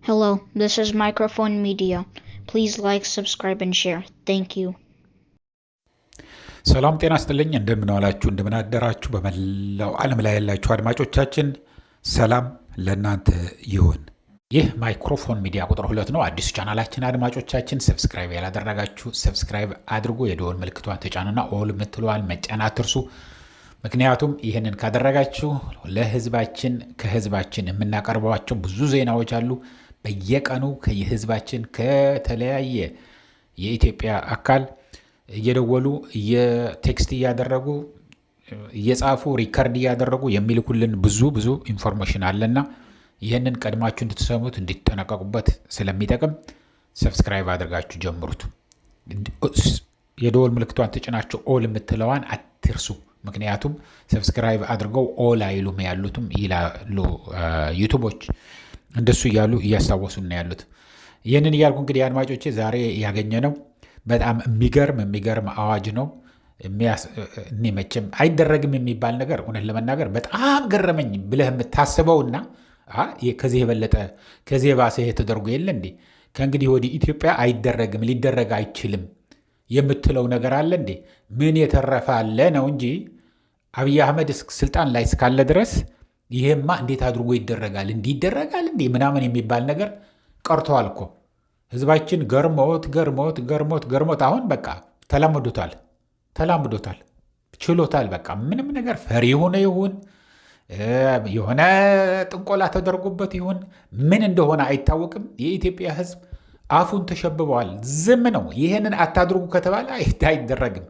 Hello, this is Microphone Media. Please like, subscribe, and share. Thank you. ሰላም ጤና ይስጥልኝ። እንደምን ዋላችሁ፣ እንደምን አደራችሁ። በመላው ዓለም ላይ ያላችሁ አድማጮቻችን ሰላም ለእናንተ ይሁን። ይህ ማይክሮፎን ሚዲያ ቁጥር 2 ነው። አዲሱ ቻናላችን አድማጮቻችን ሰብስክራይብ ያላደረጋችሁ ሰብስክራይብ አድርጉ። የደወል ምልክቷን ተጫኑና ኦል ምትሏል መጫን አትርሱ። ምክንያቱም ይህንን ካደረጋችሁ ለህዝባችን ከህዝባችን የምናቀርባቸው ብዙ ዜናዎች አሉ። በየቀኑ ከየህዝባችን ከተለያየ የኢትዮጵያ አካል እየደወሉ የቴክስት እያደረጉ እየጻፉ ሪከርድ እያደረጉ የሚልኩልን ብዙ ኢንፎርሜሽን አለና ይህንን ቀድማችሁ እንድትሰሙት እንድትጠነቀቁበት ስለሚጠቅም ሰብስክራይብ አድርጋችሁ ጀምሩት። የደወል ምልክቷን ተጭናችሁ ኦል የምትለዋን አትርሱ። ምክንያቱም ሰብስክራይብ አድርገው ኦል አይሉም ያሉትም ይላሉ ዩቱቦች እንደሱ እያሉ እያስታወሱን ያሉት። ይህንን እያልኩ እንግዲህ አድማጮቼ ዛሬ ያገኘ ነው በጣም የሚገርም አዋጅ ነው። እኔ መቼም አይደረግም የሚባል ነገር እውነት ለመናገር በጣም ገረመኝ ብለህ የምታስበውና ከዚህ የበለጠ ከዚህ የባሰ ተደርጎ የለ እንዴ? ከእንግዲህ ወዲህ ኢትዮጵያ አይደረግም ሊደረግ አይችልም የምትለው ነገር አለ እንዴ? ምን የተረፈ አለ ነው እንጂ አብይ አህመድ ስልጣን ላይ እስካለ ድረስ ይሄማ እንዴት አድርጎ ይደረጋል እንዲህ ይደረጋል እንዴ ምናምን የሚባል ነገር ቀርቷል እኮ። ህዝባችን ገርሞት አሁን በቃ ተላምዶታል ችሎታል። በቃ ምንም ነገር ፈሪ ሆነ ይሁን የሆነ ጥንቆላ ተደርጎበት ይሁን ምን እንደሆነ አይታወቅም። የኢትዮጵያ ህዝብ አፉን ተሸብበዋል። ዝም ነው። ይህንን አታድርጉ ከተባለ አይደረግም።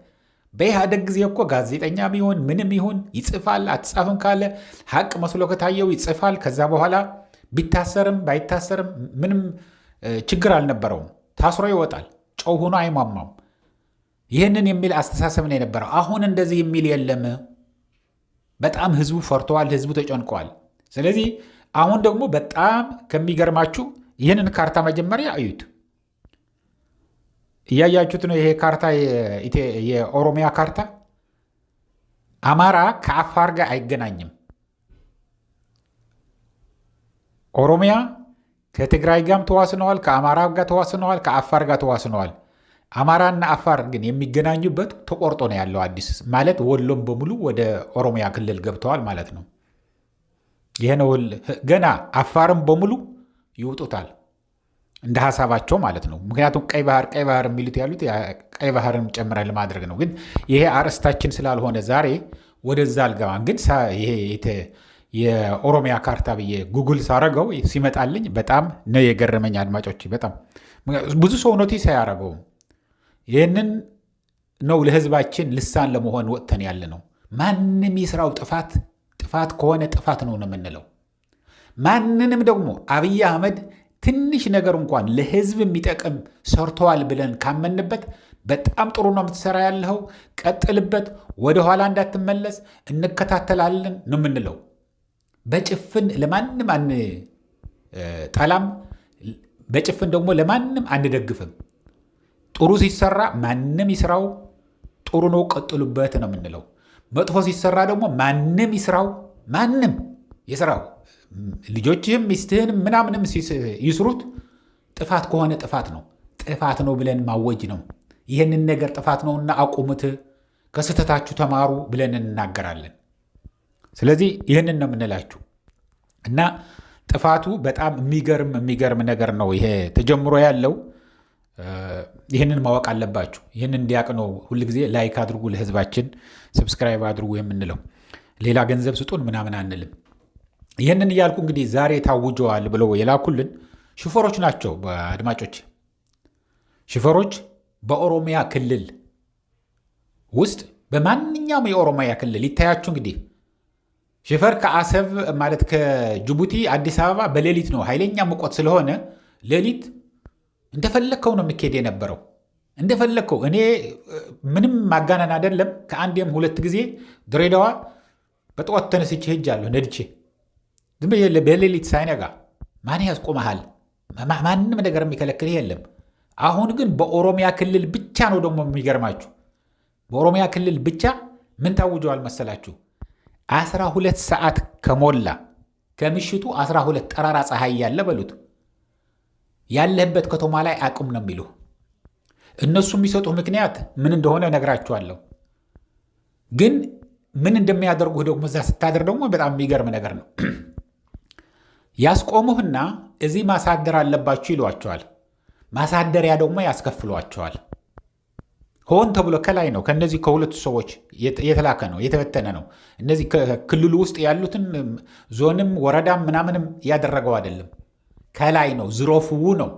በኢህአደግ ጊዜ እኮ ጋዜጠኛ ቢሆን ምንም ይሁን ይጽፋል። አትጻፍም ካለ ሀቅ መስሎ ከታየው ይጽፋል። ከዛ በኋላ ቢታሰርም ባይታሰርም ምንም ችግር አልነበረውም። ታስሮ ይወጣል። ጨው ሆኖ አይሟሟም። ይህንን የሚል አስተሳሰብ ነው የነበረው። አሁን እንደዚህ የሚል የለም። በጣም ህዝቡ ፈርተዋል። ህዝቡ ተጨንቀዋል። ስለዚህ አሁን ደግሞ በጣም ከሚገርማችሁ ይህንን ካርታ መጀመሪያ አዩት። እያያችሁት ነው። ይሄ ካርታ የኦሮሚያ ካርታ አማራ ከአፋር ጋር አይገናኝም። ኦሮሚያ ከትግራይ ጋርም ተዋስነዋል፣ ከአማራ ጋር ተዋስነዋል፣ ከአፋር ጋር ተዋስነዋል። አማራና አፋር ግን የሚገናኙበት ተቆርጦ ነው ያለው። አዲስ ማለት ወሎም በሙሉ ወደ ኦሮሚያ ክልል ገብተዋል ማለት ነው። ይሄ ነው ገና አፋርም በሙሉ ይውጡታል እንደ ሀሳባቸው ማለት ነው። ምክንያቱም ቀይ ባህር የሚሉት ያሉት ቀይ ባህርን ጨምረን ለማድረግ ነው። ግን ይሄ አርዕስታችን ስላልሆነ ዛሬ ወደዛ አልገባም። ግን ይሄ የኦሮሚያ ካርታ ብዬ ጉግል ሳረገው ሲመጣልኝ በጣም ነው የገረመኝ አድማጮች። በጣም ብዙ ሰው ኖቲስ አያረገውም። ይህንን ነው ለህዝባችን ልሳን ለመሆን ወጥተን ያለ ነው። ማንም ይስራው ጥፋት ከሆነ ጥፋት ነው የምንለው። ማንንም ደግሞ አብይ አህመድ ትንሽ ነገር እንኳን ለህዝብ የሚጠቅም ሰርተዋል ብለን ካመንበት በጣም ጥሩ ነው የምትሰራ ያለኸው፣ ቀጥልበት፣ ወደኋላ እንዳትመለስ፣ እንከታተላለን ነው የምንለው። በጭፍን ለማንም አንጠላም፣ በጭፍን ደግሞ ለማንም አንደግፍም። ጥሩ ሲሰራ ማንም ይስራው፣ ጥሩ ነው ቀጥሉበት ነው የምንለው። መጥፎ ሲሰራ ደግሞ ማንም ይስራው፣ ማንም ይስራው፣ ልጆችህም ሚስትህንም ምናምንም ይስሩት፣ ጥፋት ከሆነ ጥፋት ነው ብለን ማወጅ ነው። ይህንን ነገር ጥፋት ነውና አቁሙት፣ ከስህተታችሁ ተማሩ ብለን እንናገራለን። ስለዚህ ይህንን ነው የምንላችሁ እና ጥፋቱ በጣም የሚገርም ነገር ነው ይሄ ተጀምሮ ያለው። ይህንን ማወቅ አለባችሁ። ይህንን እንዲያውቅ ነው ሁልጊዜ ላይክ አድርጉ፣ ለህዝባችን ሰብስክራይብ አድርጉ የምንለው። ሌላ ገንዘብ ስጡን ምናምን አንልም። ይህንን እያልኩ እንግዲህ ዛሬ ታውጀዋል ብለው የላኩልን ሹፌሮች ናቸው። በአድማጮች ሹፌሮች በኦሮሚያ ክልል ውስጥ በማንኛውም የኦሮሚያ ክልል ይታያችሁ እንግዲህ ሹፌር ከአሰብ ማለት ከጅቡቲ አዲስ አበባ በሌሊት ነው። ኃይለኛ ሙቀት ስለሆነ ሌሊት እንደፈለግከው ነው የሚካሄድ የነበረው። እንደፈለግከው እኔ ምንም ማጋነን አይደለም። ከአንዴም 2 ጊዜ ድሬዳዋ በጠዋት ተነስቼ ሄጃለሁ ነድቼ ዝም ብዬ በሌሊት ሳይነጋ። ማን ያስቆመሃል? ማንም ነገር የሚከለክል የለም። አሁን ግን በኦሮሚያ ክልል ብቻ ነው ደግሞ የሚገርማችሁ። በኦሮሚያ ክልል ብቻ ምን ታውጀዋል መሰላችሁ? 12 ሰዓት ከሞላ ከምሽቱ 12 ጠራራ ፀሐይ ያለ በሉት ያለህበት ከተማ ላይ አቁም ነው የሚሉ። እነሱ የሚሰጡህ ምክንያት ምን እንደሆነ ነግራችኋለሁ። ግን ምን እንደሚያደርጉህ ደግሞ እዛ ስታደር ደግሞ በጣም የሚገርም ነገር ነው። ያስቆሙህና እዚህ ማሳደር አለባችሁ ይሏቸዋል። ማሳደሪያ ደግሞ ያስከፍሏቸዋል። ሆን ተብሎ ከላይ ነው ከነዚህ ከሁለቱ ሰዎች የተላከ ነው የተበተነ ነው። እነዚህ ክልሉ ውስጥ ያሉትን ዞንም ወረዳም ምናምንም ያደረገው አይደለም። ከላይ ነው ዝሮፍው ነው።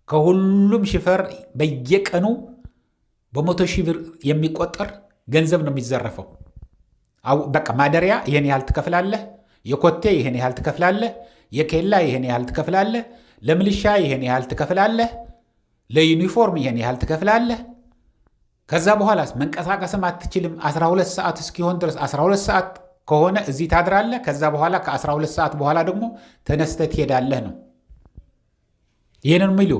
ከሁሉም ሽፈር በየቀኑ በመቶ ሺህ ብር የሚቆጠር ገንዘብ ነው የሚዘረፈው። በቃ ማደሪያ ይሄን ያህል ትከፍላለህ፣ የኮቴ ይሄን ያህል ትከፍላለህ፣ የኬላ ይሄን ያህል ትከፍላለህ፣ ለምልሻ ይሄን ያህል ትከፍላለህ፣ ለዩኒፎርም ይሄን ያህል ትከፍላለህ። ከዛ በኋላስ መንቀሳቀስም አትችልም። 12 ሰዓት እስኪሆን ድረስ 12 ሰዓት ከሆነ እዚህ ታድራለህ። ከዛ በኋላ ከ12 ሰዓት በኋላ ደግሞ ተነስተህ ትሄዳለህ ነው። ይህንን የሚሉ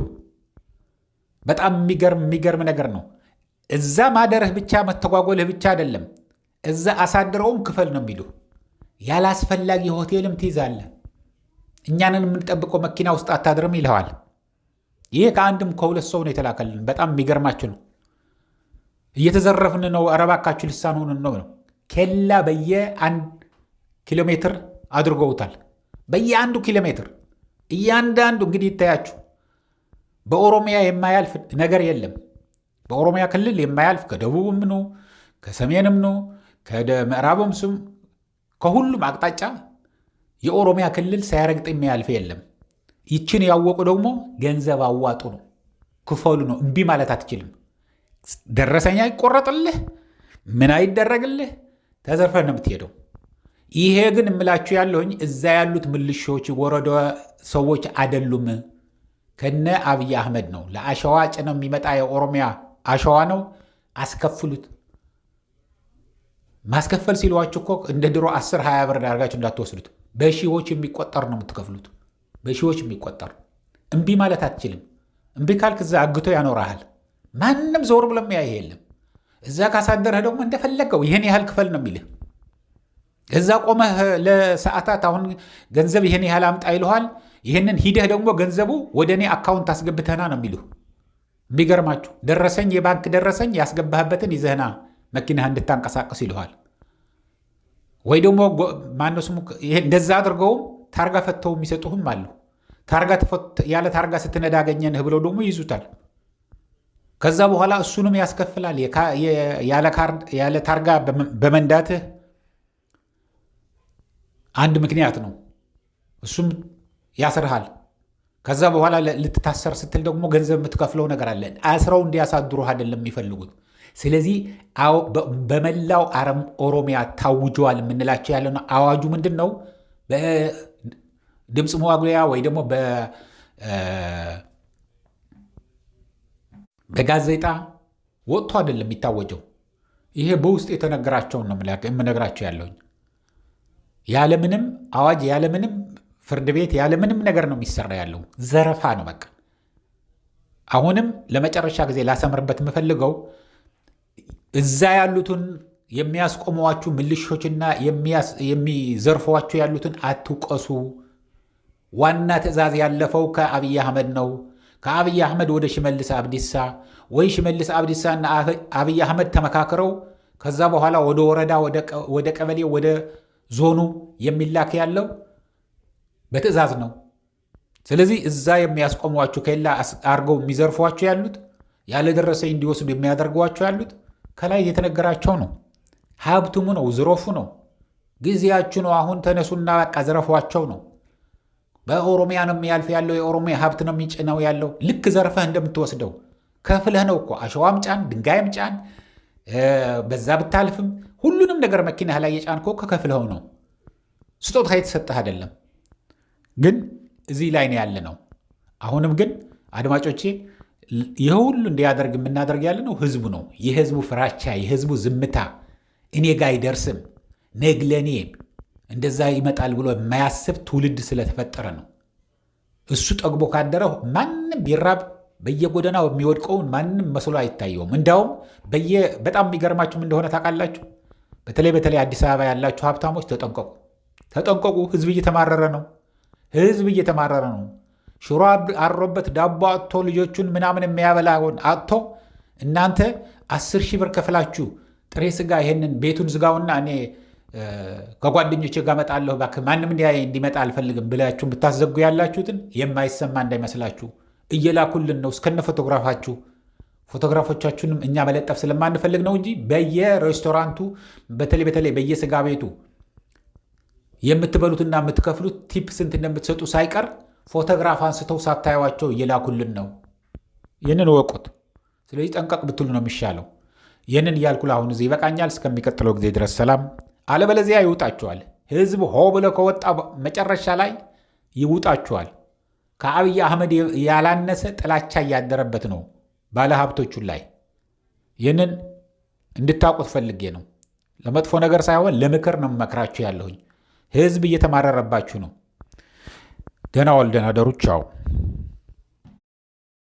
በጣም የሚገርም ነገር ነው። እዛ ማደርህ ብቻ መተጓጎልህ ብቻ አይደለም፣ እዛ አሳድረውም ክፈል ነው የሚሉ። ያላስፈላጊ ሆቴልም ትይዛለህ። እኛንን የምንጠብቀው መኪና ውስጥ አታድርም ይልኸዋል። ይህ ከአንድም ከሁለት ሰው ነው የተላከልን። በጣም የሚገርማችሁ ነው። እየተዘረፍን ነው፣ ኧረ እባካችሁ ልሳን ሆኑን ነው። ኬላ በየ1 ኪሎ ሜትር አድርገውታል። በየ1 ኪሎ ሜትር እያንዳንዱ እንግዲህ ይታያችሁ። በኦሮሚያ የማያልፍ ነገር የለም። በኦሮሚያ ክልል የማያልፍ ከደቡብም ነው ከሰሜንም ነው ከምዕራብም ስም ከሁሉም አቅጣጫ የኦሮሚያ ክልል ሳያረግጥ የሚያልፍ የለም። ይችን ያወቁ ደግሞ ገንዘብ አዋጡ ነው፣ ክፈሉ ነው። እምቢ ማለት አትችልም። ደረሰኛ ይቆረጥልህ፣ ምን አይደረግልህ፣ ተዘርፈህ ነው የምትሄደው። ይሄ ግን እምላችሁ ያለሁኝ እዛ ያሉት ምልሾች ወረዳ ሰዎች አይደሉም። ከነ አብይ አህመድ ነው። ለአሸዋ ጭነው የሚመጣ የኦሮሚያ አሸዋ ነው። አስከፍሉት። ማስከፈል ሲሏችሁ እኮ እንደ ድሮ 10-20 ብር አድርጋችሁ እንዳትወስዱት። በሺዎች የሚቆጠር ነው የምትከፍሉት። በሺዎች የሚቆጠር። እምቢ ማለት አትችልም። እምቢ ካልክ እዛ አግቶ ያኖርሃል። ማንም ዞር ብሎ የሚያይ የለም። እዛ ካሳደረህ ደግሞ እንደፈለገው ይህን ያህል ክፈል ነው የሚልህ። እዛ ቆመህ ለሰዓታት አሁን ገንዘብ ይህን ያህል አምጣ ይልሃል። ይህንን ሂደህ ደግሞ ገንዘቡ ወደ እኔ አካውንት አስገብተና ነው የሚልህ። የሚገርማችሁ ደረሰኝ፣ የባንክ ደረሰኝ ያስገባህበትን ይዘህና መኪናህ እንድታንቀሳቀስ ይልሃል። ወይ ደግሞ ማነሱም እንደዛ አድርገውም ታርጋ ፈተው የሚሰጡህም አሉ። ያለ ታርጋ ስትነዳ አገኘንህ ብለው ደግሞ ይይዙታል። ከዛ በኋላ እሱንም ያስከፍላል። ያለ ታርጋ በመንዳትህ አንድ ምክንያት ነው፣ እሱም ያስርሃል። ከዛ በኋላ ልትታሰር ስትል ደግሞ ገንዘብ የምትከፍለው ነገር አለ። አስረው እንዲያሳድሩህ አይደለም የሚፈልጉት። ስለዚህ በመላው ኦሮሚያ ታውጇል የምንላቸው ያለ ነው። አዋጁ ምንድን ነው? በድምፅ መዋጉያ ወይ ደግሞ በጋዜጣ ወጥቶ አይደለም የሚታወጀው። ይሄ በውስጥ የተነገራቸውን ነው የምነግራቸው ያለሁኝ። ያለምንም አዋጅ ያለምንም ፍርድ ቤት ያለምንም ነገር ነው የሚሰራ ያለው። ዘረፋ ነው በቃ። አሁንም ለመጨረሻ ጊዜ ላሰምርበት የምፈልገው እዛ ያሉትን የሚያስቆመዋችሁ ምልሾችና የሚዘርፏችሁ ያሉትን አትውቀሱ። ዋና ትዕዛዝ ያለፈው ከአብይ አህመድ ነው። ከአብይ አህመድ ወደ ሽመልስ አብዲሳ ወይ ሽመልስ አብዲሳና አብይ አህመድ ተመካክረው ከዛ በኋላ ወደ ወረዳ ወደ ቀበሌ ወደ ዞኑ የሚላክ ያለው በትዕዛዝ ነው። ስለዚህ እዛ የሚያስቆሟችሁ ከላ አርገው የሚዘርፏችሁ ያሉት ያለደረሰኝ እንዲወስዱ የሚያደርጓችሁ ያሉት ከላይ የተነገራቸው ነው። ሀብቱሙ ነው፣ ዝሮፉ ነው፣ ጊዜያችሁ ነው። አሁን ተነሱና በቃ ዘረፏቸው ነው። በኦሮሚያ ነው የሚያልፍ ያለው። የኦሮሚያ ሀብት ነው የሚጭነው ያለው። ልክ ዘርፈህ እንደምትወስደው ከፍለህ ነው እኮ። አሸዋም ጫን፣ ድንጋይም ጫን፣ በዛ ብታልፍም ሁሉንም ነገር መኪናህ ላይ የጫንከው ከከፍለው ነው። ስጦታ የተሰጠህ አይደለም። ግን እዚህ ላይ ነው ያለ ነው። አሁንም ግን አድማጮቼ ይህ ሁሉ እንዲያደርግ የምናደርግ ያለ ነው ህዝቡ ነው። የህዝቡ ፍራቻ፣ የህዝቡ ዝምታ እኔ ጋር አይደርስም ነግለኔ እንደዛ ይመጣል ብሎ የማያስብ ትውልድ ስለተፈጠረ ነው። እሱ ጠግቦ ካደረው ማንም ቢራብ በየጎደናው የሚወድቀውን ማንም መስሎ አይታየውም። እንዳውም በጣም የሚገርማችሁም እንደሆነ ታውቃላችሁ። በተለይ አዲስ አበባ ያላችሁ ሀብታሞች ተጠንቀቁ። ህዝብ እየተማረረ ነው። ሽሮ አሮበት ዳቦ አጥቶ ልጆቹን ምናምን የሚያበላውን አጥቶ እናንተ 10,000 ብር ከፍላችሁ ጥሬ ስጋ ይሄንን ቤቱን ዝጋውና እኔ ከጓደኞቼ ጋር እመጣለሁ እባክህ ማንም እንዲመጣ አልፈልግም ብላችሁ ብታዘጉ ያላችሁትን የማይሰማ እንዳይመስላችሁ እየላኩልን ነው እስከነ ፎቶግራፋችሁ። ፎቶግራፎቻችሁንም እኛ መለጠፍ ስለማንፈልግ ነው እንጂ በየሬስቶራንቱ በተለይ በየስጋ ቤቱ የምትበሉትና የምትከፍሉት ቲፕ ስንት እንደምትሰጡ ሳይቀር ፎቶግራፍ አንስተው ሳታዩዋቸው እየላኩልን ነው። ይህንን ወቁት። ስለዚህ ጠንቀቅ ብትሉ ነው የሚሻለው። ይህንን እያልኩ አሁን እዚህ ይበቃኛል። እስከሚቀጥለው ጊዜ ድረስ ሰላም። አለበለዚያ ይውጣችኋል። ህዝብ ሆ ብሎ ከወጣ መጨረሻ ላይ ይውጣችኋል። ከአብይ አህመድ ያላነሰ ጥላቻ እያደረበት ነው ባለሀብቶቹን ላይ። ይህንን እንድታውቁት ፈልጌ ነው። ለመጥፎ ነገር ሳይሆን ለምክር ነው መክራችሁ ያለሁኝ። ህዝብ እየተማረረባችሁ ነው። ደህና ዋል፣ ደህና ደሩ። ቻው።